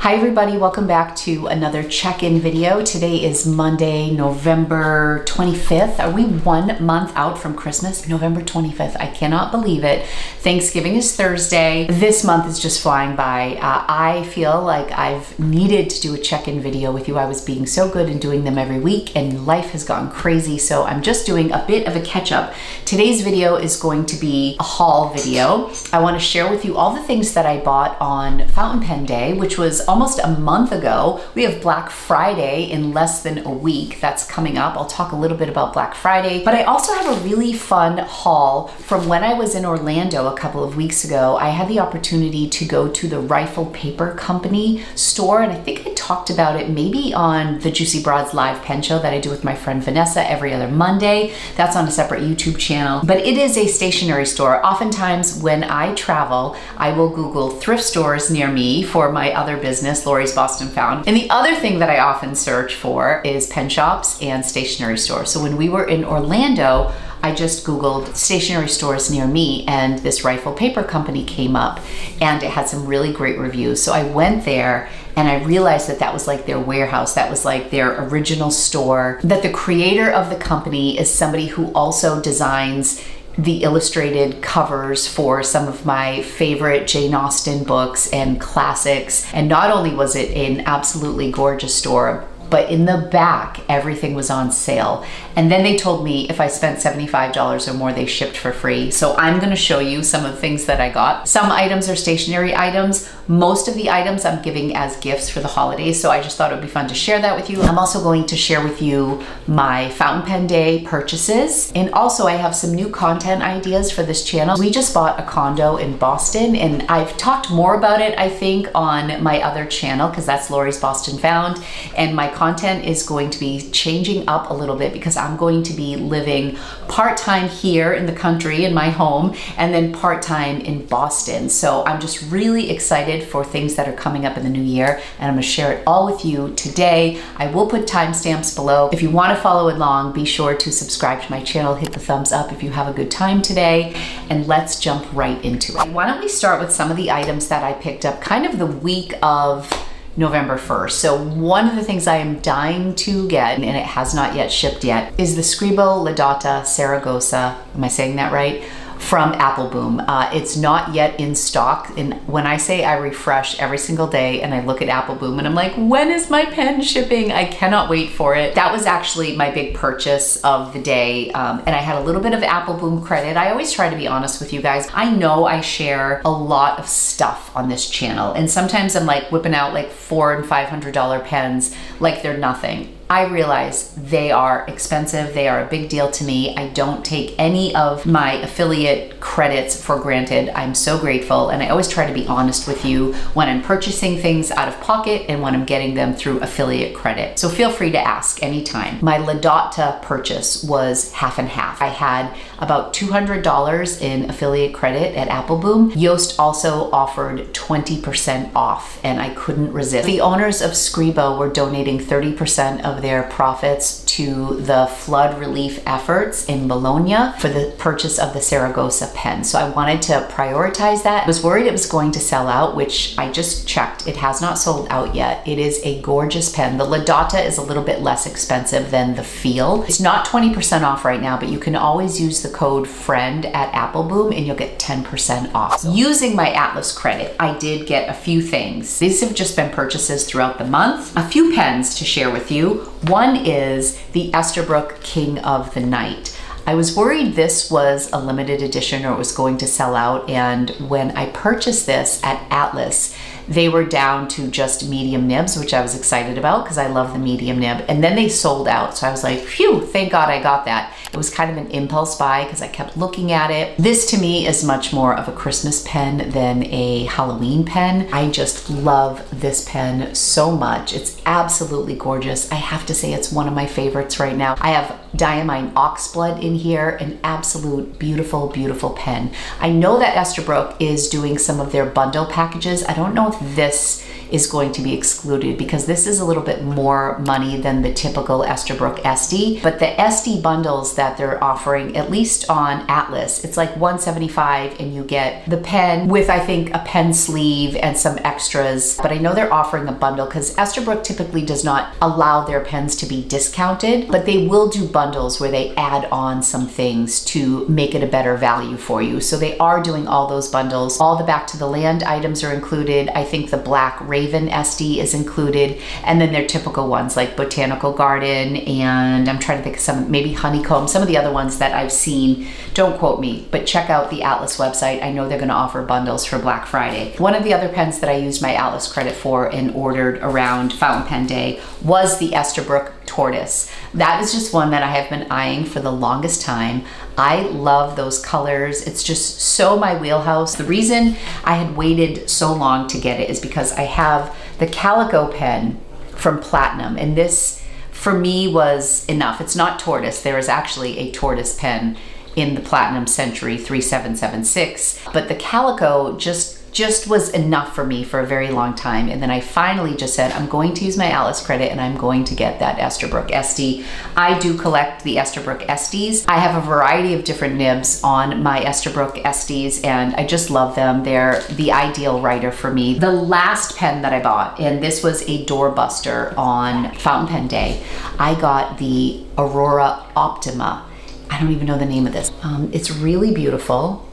Hi everybody, welcome back to another check-in video. Today is Monday, November 25th. Are we 1 month out from Christmas? November 25th, I cannot believe it. Thanksgiving is Thursday. This month is just flying by. I feel like I've needed to do a check-in video with you. I was being so good in doing them every week and life has gone crazy, so I'm just doing a bit of a catch-up. Today's video is going to be a haul video. I want to share with you all the things that I bought on Fountain Pen Day, which was almost a month ago. We have Black Friday in less than a week. That's coming up. I'll talk a little bit about Black Friday, but I also have a really fun haul from when I was in Orlando a couple of weeks ago. I had the opportunity to go to the Rifle Paper Company store, and I think I talked about it maybe on the Juicy Broads live pen show that I do with my friend Vanessa every other Monday. That's on a separate YouTube channel, but it is a stationery store. Oftentimes when I travel, I will Google thrift stores near me for my other business, Lori's Boston Found. And the other thing that I often search for is pen shops and stationery stores. So when we were in Orlando, I just Googled stationery stores near me and this Rifle Paper Company came up and it had some really great reviews. So I went there and I realized that that was like their warehouse. That was like their original store, that the creator of the company is somebody who also designs the illustrated covers for some of my favorite Jane Austen books and classics. And not only was it an absolutely gorgeous store, but in the back, everything was on sale. And then they told me if I spent $75 or more, they shipped for free. So I'm gonna show you some of the things that I got. Some items are stationary items. Most of the items I'm giving as gifts for the holidays. So I just thought it would be fun to share that with you. I'm also going to share with you my Fountain Pen Day purchases. And also I have some new content ideas for this channel. We just bought a condo in Boston and I've talked more about it, I think, on my other channel because that's Lori's Boston Found. And my content is going to be changing up a little bit because I'm going to be living part-time here in the country in my home and then part-time in Boston. So I'm just really excited for things that are coming up in the new year and I'm gonna share it all with you today. I will put timestamps below. If you wanna follow along, be sure to subscribe to my channel, hit the thumbs up if you have a good time today, and let's jump right into it. Why don't we start with some of the items that I picked up kind of the week of November 1st. So one of the things I am dying to get, and it has not yet shipped yet, is the Tata Saragozza, am I saying that right? From Appelboom. It's not yet in stock, and when I say I refresh every single day and I look at Appelboom and I'm like, when is my pen shipping? I cannot wait for it. That was actually my big purchase of the day, and I had a little bit of Appelboom credit. I always try to be honest with you guys. I know I share a lot of stuff on this channel, and sometimes I'm like whipping out like $400 and $500 pens like they're nothing. I realize they are expensive. They are a big deal to me. I don't take any of my affiliate credits for granted. I'm so grateful, and I always try to be honest with you when I'm purchasing things out of pocket and when I'm getting them through affiliate credit. So feel free to ask anytime. My Tata purchase was half and half. I had about $200 in affiliate credit at Appelboom. Yoast also offered 20% off and I couldn't resist. The owners of Scribo were donating 30% of their profits to the flood relief efforts in Bologna for the purchase of the Saragozza pen. So I wanted to prioritize that. I was worried it was going to sell out, which I just checked. It has not sold out yet. It is a gorgeous pen. The Tata is a little bit less expensive than the Feel. It's not 20% off right now, but you can always use the code FRIEND at Appelboom and you'll get 10% off. So using my Atlas credit, I did get a few things. These have just been purchases throughout the month. A few pens to share with you. One is the Esterbrook King of the Night. I was worried this was a limited edition or it was going to sell out, and when I purchased this at Atlas, they were down to just medium nibs, which I was excited about because I love the medium nib, and then they sold out. So I was like, phew, thank God I got that. It was kind of an impulse buy because I kept looking at it. This to me is much more of a Christmas pen than a Halloween pen. I just love this pen so much. It's absolutely gorgeous. I have to say it's one of my favorites right now. I have Diamine Oxblood in here, an absolute beautiful, beautiful pen. I know that Esterbrook is doing some of their bundle packages. I don't know if this is going to be excluded because this is a little bit more money than the typical Esterbrook SD. But the SD bundles that they're offering, at least on Atlas, it's like $175 and you get the pen with, I think, a pen sleeve and some extras. But I know they're offering a bundle because Esterbrook typically does not allow their pens to be discounted, but they will do bundles where they add on some things to make it a better value for you. So they are doing all those bundles. All the Back to the Land items are included. I think the Black Raven SD is included, and then their typical ones like Botanical Garden, and I'm trying to think of some, maybe Honeycomb, some of the other ones that I've seen. Don't quote me, but check out the Atlas website. I know they're going to offer bundles for Black Friday. One of the other pens that I used my Atlas credit for and ordered around Fountain Pen Day was the Esterbrook Tortoise. That is just one that I have been eyeing for the longest time. I love those colors. It's just so my wheelhouse. The reason I had waited so long to get it is because I have the Calico pen from Platinum, and this for me was enough. It's not tortoise. There is actually a tortoise pen in the Platinum Century 3776, but the Calico just was enough for me for a very long time. And then I finally just said, I'm going to use my Atlas credit and I'm going to get that Esterbrook SD. I do collect the Esterbrook SDs. I have a variety of different nibs on my Esterbrook SDs and I just love them. They're the ideal writer for me. The last pen that I bought, and this was a doorbuster on Fountain Pen Day, I got the Aurora Optima. I don't even know the name of this. It's really beautiful.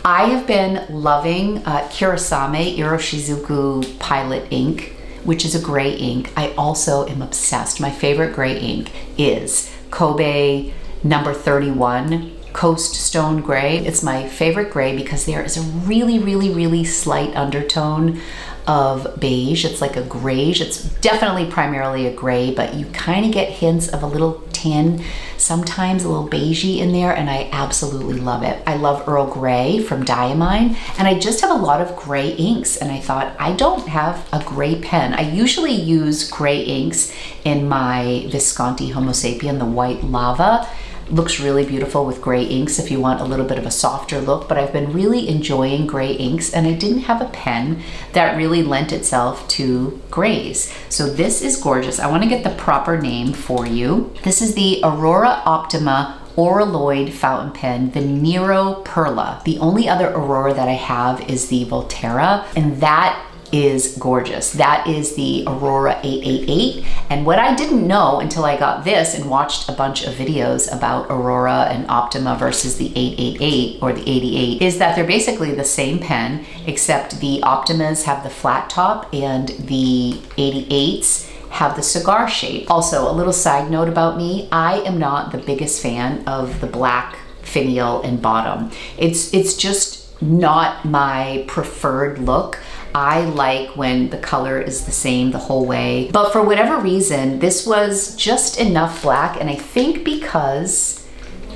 I have been loving Kurosame Iroshizuku Pilot ink, which is a gray ink. I also am obsessed. My favorite gray ink is Kobe number 31 Coast Stone Gray. It's my favorite gray because there is a really, really, really slight undertone of beige. It's like a grayish. It's definitely primarily a gray, but you kind of get hints of a little tan, sometimes a little beigey in there, and I absolutely love it. I love Earl Grey from Diamine, and I just have a lot of gray inks, and I thought, I don't have a gray pen. I usually use gray inks in my Visconti Homo Sapien, the white lava. Looks really beautiful with gray inks if you want a little bit of a softer look, but I've been really enjoying gray inks and I didn't have a pen that really lent itself to grays. So this is gorgeous. I want to get the proper name for you. This is the Aurora Optima Auraloid fountain pen, the Nero Perla. The only other Aurora that I have is the Volterra, and that is gorgeous. That is the Aurora 888. And what I didn't know until I got this and watched a bunch of videos about Aurora and Optima versus the 888 or the 88 is that they're basically the same pen, except the Optimas have the flat top and the 88s have the cigar shape. Also, a little side note about me, I am not the biggest fan of the black finial and bottom. It's just not my preferred look. I like when the color is the same the whole way. But for whatever reason, this was just enough black, and I think because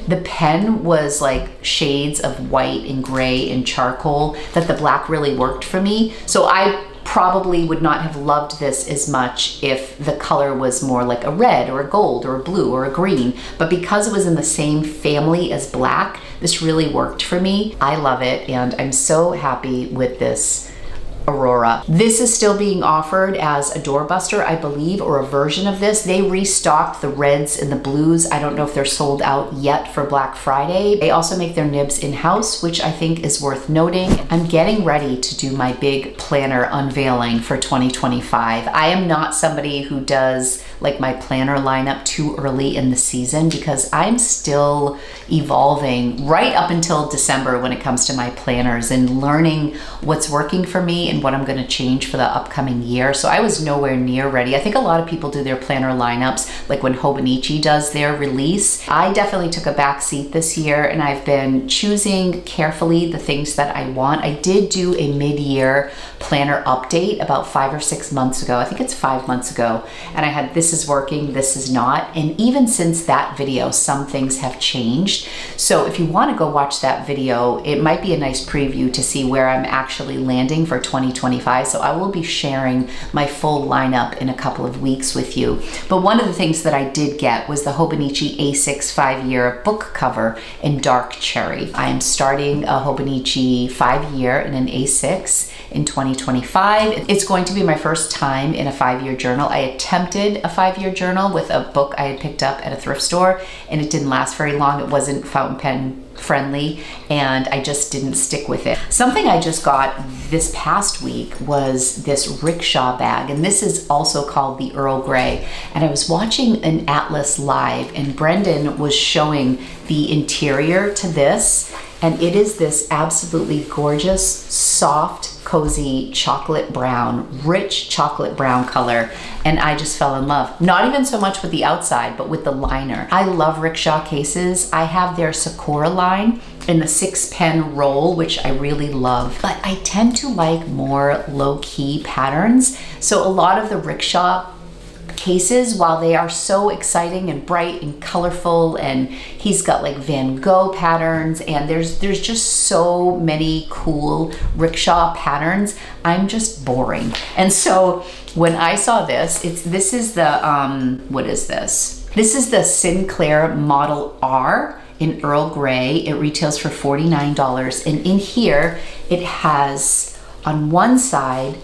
the pen was like shades of white and gray and charcoal, that the black really worked for me. So I probably would not have loved this as much if the color was more like a red or a gold or a blue or a green. But because it was in the same family as black, this really worked for me. I love it, and I'm so happy with this Aurora. This is still being offered as a doorbuster, I believe, or a version of this. They restocked the reds and the blues. I don't know if they're sold out yet for Black Friday. They also make their nibs in-house, which I think is worth noting. I'm getting ready to do my big planner unveiling for 2025. I am not somebody who does like my planner lineup too early in the season because I'm still evolving right up until December when it comes to my planners and learning what's working for me and what I'm going to change for the upcoming year. So I was nowhere near ready. I think a lot of people do their planner lineups like when Hobonichi does their release. I definitely took a back seat this year and I've been choosing carefully the things that I want. I did do a mid-year planner update about 5 or 6 months ago. I think it's 5 months ago. And I had this is working, this is not. And even since that video, some things have changed. So if you want to go watch that video, it might be a nice preview to see where I'm actually landing for 2025. 2025. So I will be sharing my full lineup in a couple of weeks with you. But one of the things that I did get was the Hobonichi A6 5-year book cover in dark cherry. I am starting a Hobonichi 5-year in an A6 in 2025. It's going to be my first time in a 5-year journal. I attempted a 5-year journal with a book I had picked up at a thrift store, and it didn't last very long. It wasn't fountain pen friendly, and I just didn't stick with it. Something I just got this past week was this rickshaw bag, and this is also called the Earl Grey. And I was watching an Atlas live, and Brendan was showing the interior to this, and it is this absolutely gorgeous, soft, cozy chocolate brown, rich chocolate brown color, and I just fell in love. Not even so much with the outside, but with the liner. I love rickshaw cases. I have their Sakura line in the 6-pen roll, which I really love, but I tend to like more low-key patterns. So a lot of the rickshaw cases, while they are so exciting and bright and colorful, and he's got like Van Gogh patterns, and there's just so many cool rickshaw patterns, I'm just boring. And so when I saw this, this is the what is this? This is the Sinclair Model R in Earl Grey. It retails for $49, and in here it has on one side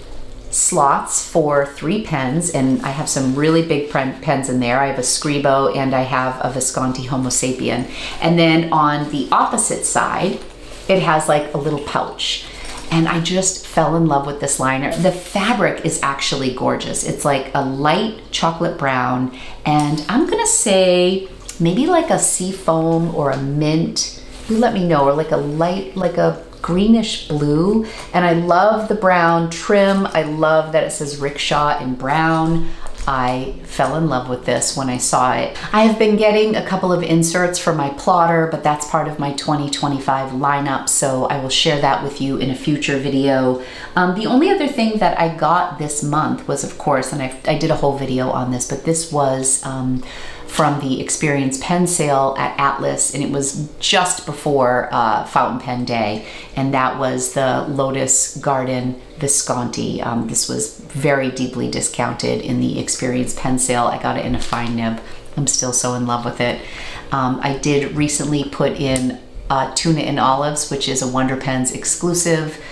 slots for 3 pens, and I have some really big pens in there. I have a Scribo and I have a Visconti Homo Sapien. And then on the opposite side, it has like a little pouch. And I just fell in love with this liner. The fabric is actually gorgeous. It's like a light chocolate brown, and I'm gonna say maybe like a sea foam or a mint. You let me know, or like a light, like a greenish blue. And I love the brown trim. I love that it says rickshaw in brown. I fell in love with this when I saw it. I have been getting a couple of inserts for my plotter, but that's part of my 2025 lineup, so I will share that with you in a future video. The only other thing that I got this month was, of course, and I did a whole video on this, but this was from the Experience pen sale at Atlas, and it was just before Fountain Pen Day, and that was the Lotus Garden Visconti. This was very deeply discounted in the Experience pen sale. I got it in a fine nib. I'm still so in love with it. I did recently put in Tuna and Olives, which is a Wonder Pens exclusive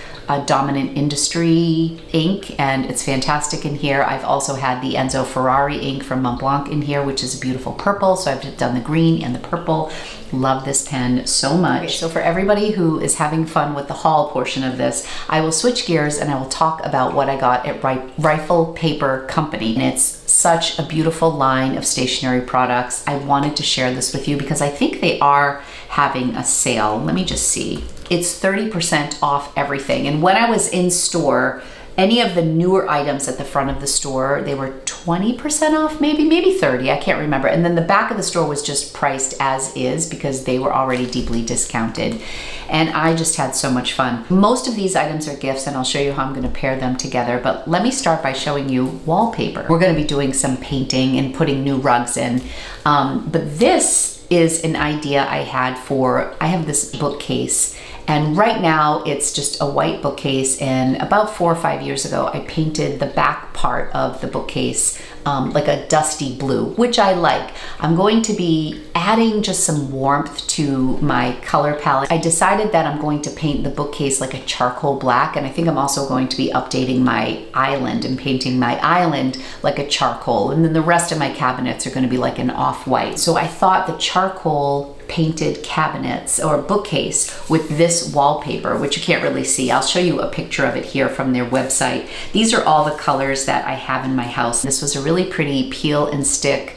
Dominant Industry ink, and it's fantastic in here. I've also had the Enzo Ferrari ink from Mont Blanc in here, which is a beautiful purple. So I've done the green and the purple. Love this pen so much. Okay, so for everybody who is having fun with the haul portion of this, I will switch gears and I will talk about what I got at Rifle Paper Company. And it's such a beautiful line of stationery products. I wanted to share this with you because I think they are having a sale. Let me just see. It's 30% off everything. And when I was in store, any of the newer items at the front of the store, they were 20% off, maybe 30, I can't remember. And then the back of the store was just priced as is because they were already deeply discounted. And I just had so much fun. Most of these items are gifts, and I'll show you how I'm gonna pair them together. But let me start by showing you wallpaper. We're gonna be doing some painting and putting new rugs in. But this is an idea I had for, I have this bookcase, and right now it's just a white bookcase, and about 4 or 5 years ago I painted the back part of the bookcase like a dusty blue, which I like. I'm going to be adding just some warmth to my color palette. I decided that I'm going to paint the bookcase like a charcoal black, and I think I'm also going to be updating my island and painting my island like a charcoal, and then the rest of my cabinets are going to be like an off-white. So I thought the charcoal painted cabinets or bookcase with this wallpaper, which you can't really see. I'll show you a picture of it here from their website. These are all the colors that I have in my house. This was a really pretty peel and stick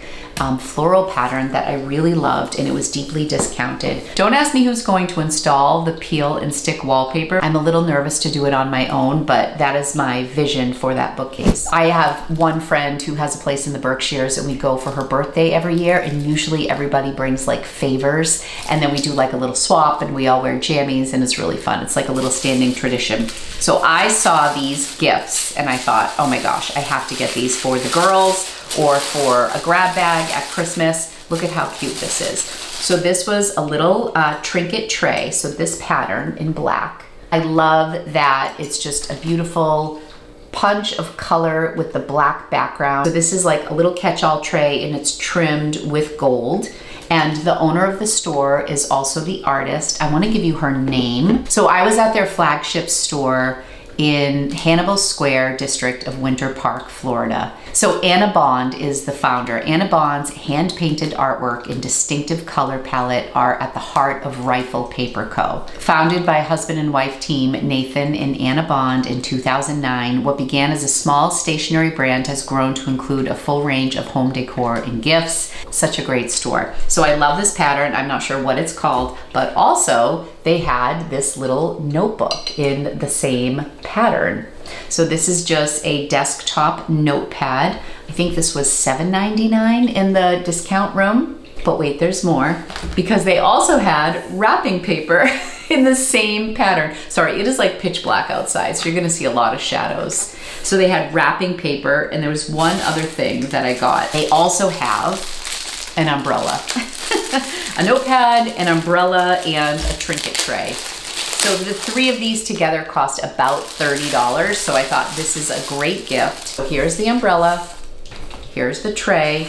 floral pattern that I really loved, and it was deeply discounted. Don't ask me who's going to install the peel and stick wallpaper. I'm a little nervous to do it on my own, but that is my vision for that bookcase. I have one friend who has a place in the Berkshires, and we go for her birthday every year, and usually everybody brings like favors, and then we do like a little swap, and we all wear jammies, and it's really fun. It's like a little standing tradition. So I saw these gifts and I thought, oh my gosh, I have to get these for the girls or for a grab bag at Christmas. Look at how cute this is. So this was a little trinket tray. So this pattern in black I love that it's just a beautiful punch of color with the black background. So this is like a little catch-all tray and it's trimmed with gold. And the owner of the store is also the artist. I want to give you her name. So I was at their flagship store in Hannibal Square district of Winter Park, Florida. So Anna Bond is the founder. Anna Bond's hand-painted artwork and distinctive color palette are at the heart of Rifle Paper Co. Founded by husband and wife team Nathan and Anna Bond in 2009, what began as a small stationery brand has grown to include a full range of home decor and gifts. Such a great store. So I love this pattern. I'm not sure what it's called, but also they had this little notebook in the same pattern. So this is just a desktop notepad. I think this was $7.99 in the discount room. But wait, there's more, because they also had wrapping paper in the same pattern. Sorry, it is like pitch black outside, so you're gonna see a lot of shadows. So they had wrapping paper, and there was one other thing that I got. They also have an umbrella. A notepad, an umbrella, and a trinket tray. So the three of these together cost about $30, so I thought this is a great gift. So here's the umbrella, here's the tray,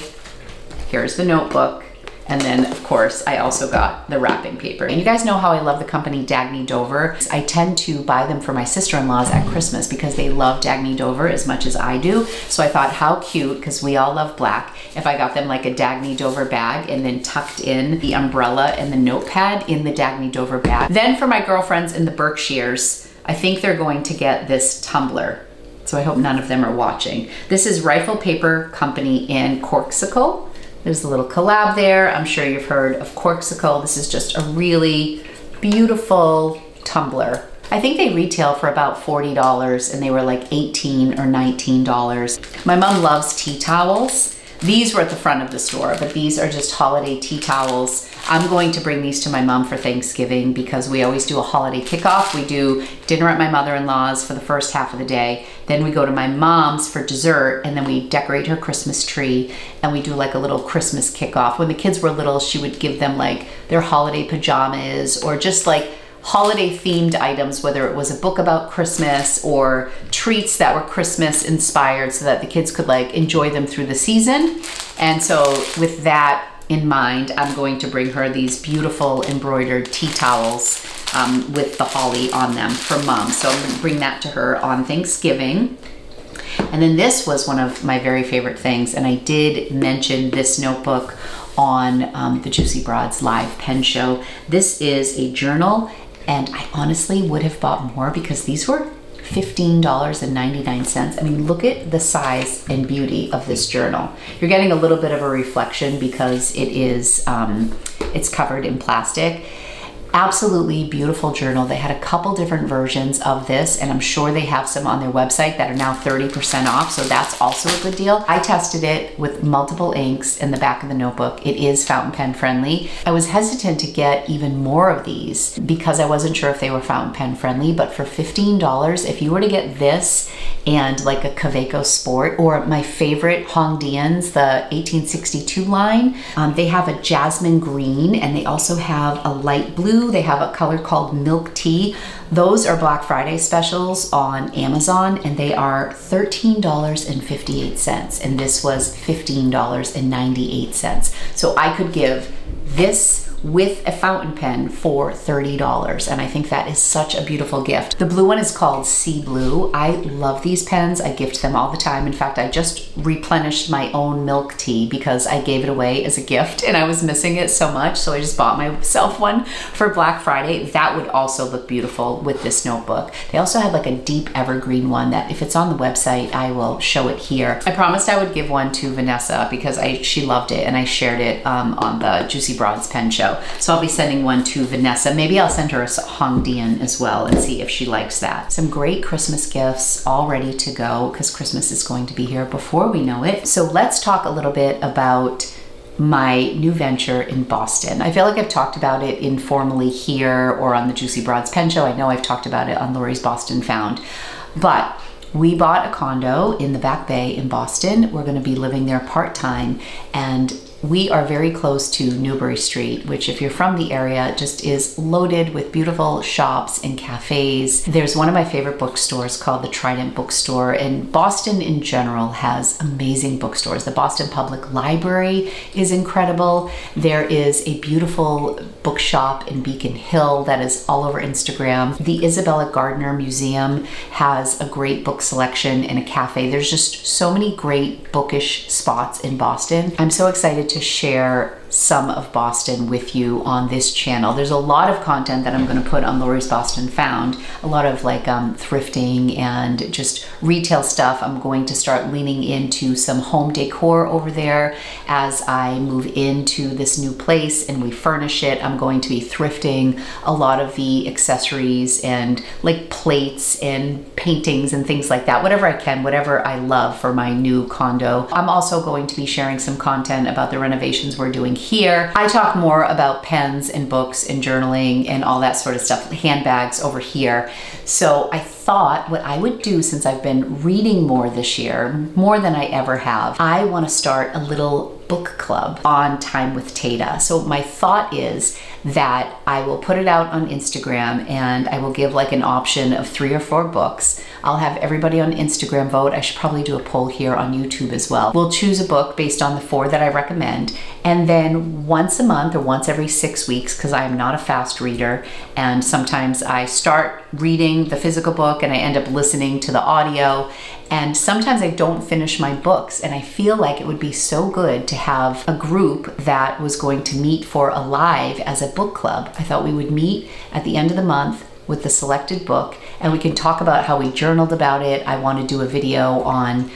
here's the notebook, and then of course I also got the wrapping paper. And you guys know how I love the company Dagny Dover. I tend to buy them for my sister-in-laws at Christmas because they love Dagny Dover as much as I do. So I thought how cute, because we all love black, if I got them like a Dagny Dover bag and then tucked in the umbrella and the notepad in the Dagny Dover bag. Then for my girlfriends in the Berkshires, I think they're going to get this tumbler. So I hope none of them are watching. This is Rifle Paper Company in Corksicle. There's a little collab there. I'm sure you've heard of Corksicle. This is just a really beautiful tumbler. I think they retail for about $40 and they were like $18 or $19. My mom loves tea towels. These were at the front of the store, but these are just holiday tea towels. I'm going to bring these to my mom for Thanksgiving because we always do a holiday kickoff. We do dinner at my mother-in-law's for the first half of the day. Then we go to my mom's for dessert, and then we decorate her Christmas tree, and we do like a little Christmas kickoff. When the kids were little, she would give them like their holiday pajamas or just like holiday themed items, whether it was a book about Christmas or treats that were Christmas inspired so that the kids could like enjoy them through the season. And so with that in mind, I'm going to bring her these beautiful embroidered tea towels with the holly on them for mom. So I'm gonna bring that to her on Thanksgiving. And then this was one of my very favorite things, and I did mention this notebook on the Juicy Broads live pen show. This is a journal, and I honestly would have bought more because these were $15.99. I mean, look at the size and beauty of this journal. You're getting a little bit of a reflection because it is, it's covered in plastic. Absolutely beautiful journal. They had a couple different versions of this, and I'm sure they have some on their website that are now 30% off, so that's also a good deal. I tested it with multiple inks in the back of the notebook. It is fountain pen friendly. I was hesitant to get even more of these because I wasn't sure if they were fountain pen friendly, but for $15, if you were to get this and like a Kaweco Sport, or my favorite Hongdians, the 1862 line, they have a jasmine green, and they also have a light blue. They have a color called Milk Tea. Those are Black Friday specials on Amazon, and they are $13.58, and this was $15.98. So I could give this with a fountain pen for $30, and I think that is such a beautiful gift. The blue one is called Sea Blue. I love these pens. I gift them all the time. In fact, I just replenished my own Milk Tea because I gave it away as a gift and I was missing it so much, so I just bought myself one for Black Friday. That would also look beautiful with this notebook. They also had like a deep evergreen one that if it's on the website, I will show it here. I promised I would give one to Vanessa because she loved it, and I shared it on the Juicy Broads pen show. So I'll be sending one to Vanessa. Maybe I'll send her a Hongdian as well and see if she likes that. Some great Christmas gifts all ready to go because Christmas is going to be here before we know it. So let's talk a little bit about my new venture in Boston. I feel like I've talked about it informally here or on the Juicy Broads pen show. I know I've talked about it on Lori's Boston Found, but we bought a condo in the Back Bay in Boston. We're gonna be living there part-time, and we are very close to Newbury Street, which if you're from the area, just is loaded with beautiful shops and cafes. There's one of my favorite bookstores called the Trident Bookstore, and Boston in general has amazing bookstores. The Boston Public Library is incredible. There is a beautiful bookshop in Beacon Hill that is all over Instagram. The Isabella Gardner Museum has a great book selection and a cafe. There's just so many great bookish spots in Boston. I'm so excited to share some of Boston with you on this channel. There's a lot of content that I'm going to put on Lori's Boston Found, a lot of like thrifting and just retail stuff. I'm going to start leaning into some home decor over there as I move into this new place and we furnish it. I'm going to be thrifting a lot of the accessories and like plates and paintings and things like that, whatever I can, whatever I love for my new condo. I'm also going to be sharing some content about the renovations we're doing here. I talk more about pens and books and journaling and all that sort of stuff, handbags over here. So I thought what I would do, since I've been reading more this year, more than I ever have, I want to start a little book club on Time with Tata. So my thought is that I will put it out on Instagram and I will give like an option of 3 or 4 books. I'll have everybody on Instagram vote. I should probably do a poll here on YouTube as well. We'll choose a book based on the 4 that I recommend. And then once a month or once every 6 weeks, because I'm not a fast reader, and sometimes I start reading the physical book and I end up listening to the audio, and sometimes I don't finish my books, and I feel like it would be so good to have a group that was going to meet for a live as a book club. I thought we would meet at the end of the month with the selected book and we can talk about how we journaled about it. I want to do a video on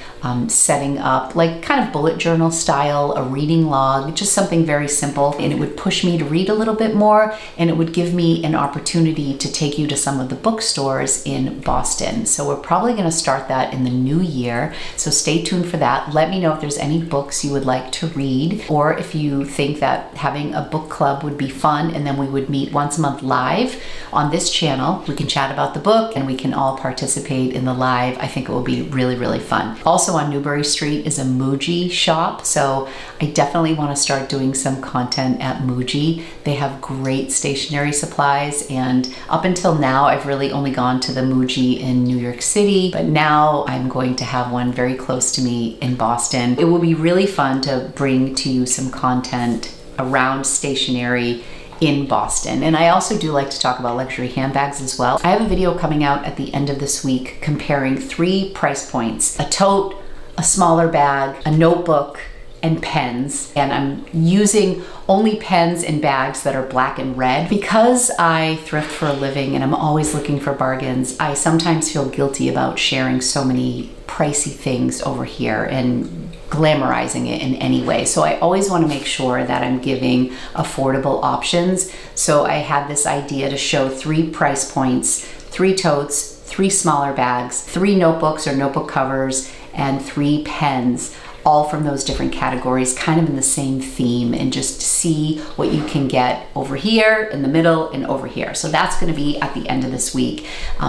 setting up like kind of bullet journal style, a reading log, just something very simple, and it would push me to read a little bit more, and it would give me an opportunity to take you to some of the bookstores in Boston. So we're probably going to start that in the new year, so stay tuned for that. Let me know if there's any books you would like to read, or if you think that having a book club would be fun, and then we would meet once a month live on this channel. We can chat about the book and we can all participate in the live. I think it will be really, really fun. Also on Newbury Street is a Muji shop, so I definitely want to start doing some content at Muji. They have great stationery supplies, and up until now I've really only gone to the Muji in New York City, but now I'm going to have one very close to me in Boston. It will be really fun to bring to you some content around stationery in Boston. And I also do like to talk about luxury handbags as well. I have a video coming out at the end of this week comparing 3 price points: a tote, a smaller bag, a notebook, and pens. And I'm using only pens and bags that are black and red. Because I thrift for a living and I'm always looking for bargains, I sometimes feel guilty about sharing so many pricey things over here and glamorizing it in any way. So I always want to make sure that I'm giving affordable options. So I had this idea to show 3 price points: 3 totes, 3 smaller bags, 3 notebooks or notebook covers, and 3 pens, all from those different categories, kind of in the same theme, and just see what you can get over here, in the middle, and over here. So that's going to be at the end of this week.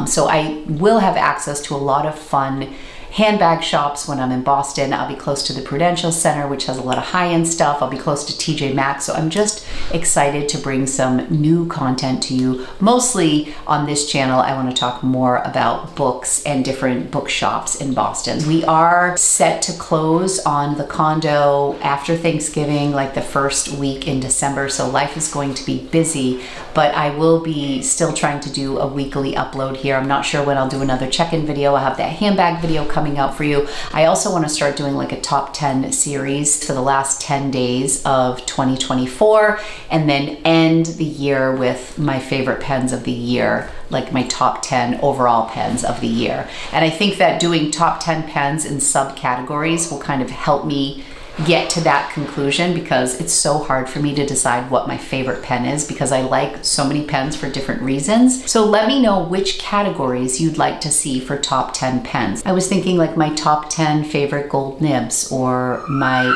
So I will have access to a lot of fun handbag shops when I'm in Boston. I'll be close to the Prudential Center, which has a lot of high-end stuff. I'll be close to TJ Maxx. So I'm just excited to bring some new content to you. Mostly on this channel, I want to talk more about books and different bookshops in Boston. We are set to close on the condo after Thanksgiving, like the first week in December. So life is going to be busy, but I will be still trying to do a weekly upload here. I'm not sure when I'll do another check-in video. I'll have that handbag video coming out for you. I also want to start doing like a top 10 series for the last 10 days of 2024, and then end the year with my favorite pens of the year, like my top 10 overall pens of the year. And I think that doing top 10 pens in subcategories will kind of help me get to that conclusion, because it's so hard for me to decide what my favorite pen is, because I like so many pens for different reasons. So let me know which categories you'd like to see for top 10 pens. I was thinking like my top 10 favorite gold nibs, or my...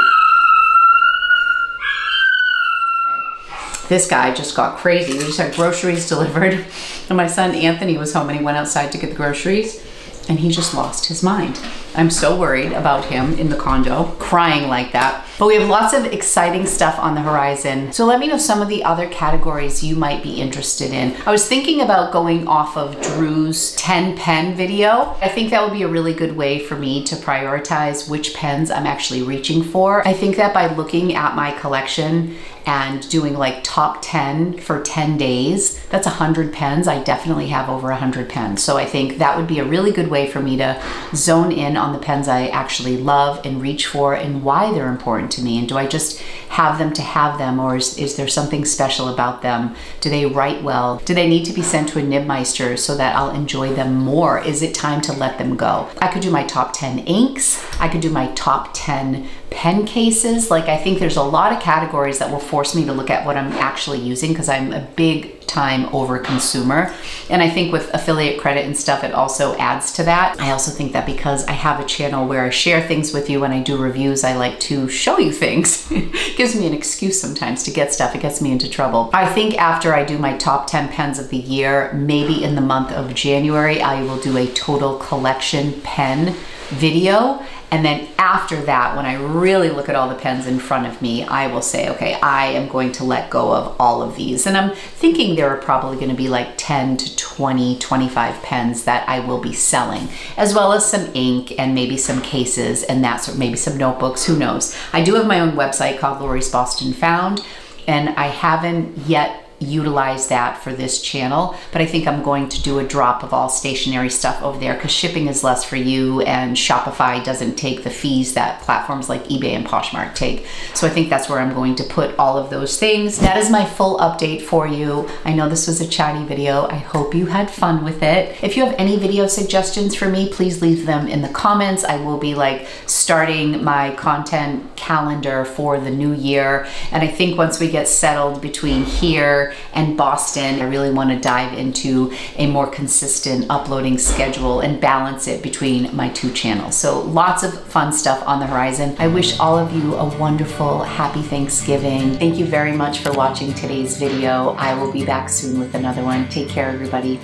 This guy just got crazy. We just had groceries delivered, and my son Anthony was home and he went outside to get the groceries, and he just lost his mind. I'm so worried about him in the condo, crying like that. But we have lots of exciting stuff on the horizon. So let me know some of the other categories you might be interested in. I was thinking about going off of Drew's 10 pen video. I think that would be a really good way for me to prioritize which pens I'm actually reaching for. I think that by looking at my collection and doing like top 10 for 10 days, that's 100 pens. I definitely have over 100 pens. So I think that would be a really good way for me to zone in on the pens I actually love and reach for and why they're important to me. And do I just have them to have them, or is there something special about them? Do they write well? Do they need to be sent to a nibmeister so that I'll enjoy them more? Is it time to let them go? I could do my top 10 inks. I could do my top 10 pen cases. Like, I think there's a lot of categories that will force me to look at what I'm actually using, because I'm a big time over consumer. And I think with affiliate credit and stuff, it also adds to that. I also think that because I have a channel where I share things with you and I do reviews, I like to show you things. It gives me an excuse sometimes to get stuff. It gets me into trouble. I think after I do my top 10 pens of the year, maybe in the month of January, I will do a total collection pen video. And then after that, when I really look at all the pens in front of me, I will say, okay, I am going to let go of all of these. And I'm thinking there are probably going to be like 10 to 20, 25 pens that I will be selling, as well as some ink and maybe some cases and that sort, maybe some notebooks, who knows. I do have my own website called Lori's Boston Found, and I haven't yet utilize that for this channel, but I think I'm going to do a drop of all stationery stuff over there, because shipping is less for you and Shopify doesn't take the fees that platforms like eBay and Poshmark take. So I think that's where I'm going to put all of those things. That is my full update for you. I know this was a chatty video. I hope you had fun with it. If you have any video suggestions for me, please leave them in the comments. I will be like starting my content calendar for the new year. And I think once we get settled between here and Boston, I really want to dive into a more consistent uploading schedule and balance it between my two channels. So lots of fun stuff on the horizon. I wish all of you a wonderful, happy Thanksgiving. Thank you very much for watching today's video. I will be back soon with another one. Take care, everybody.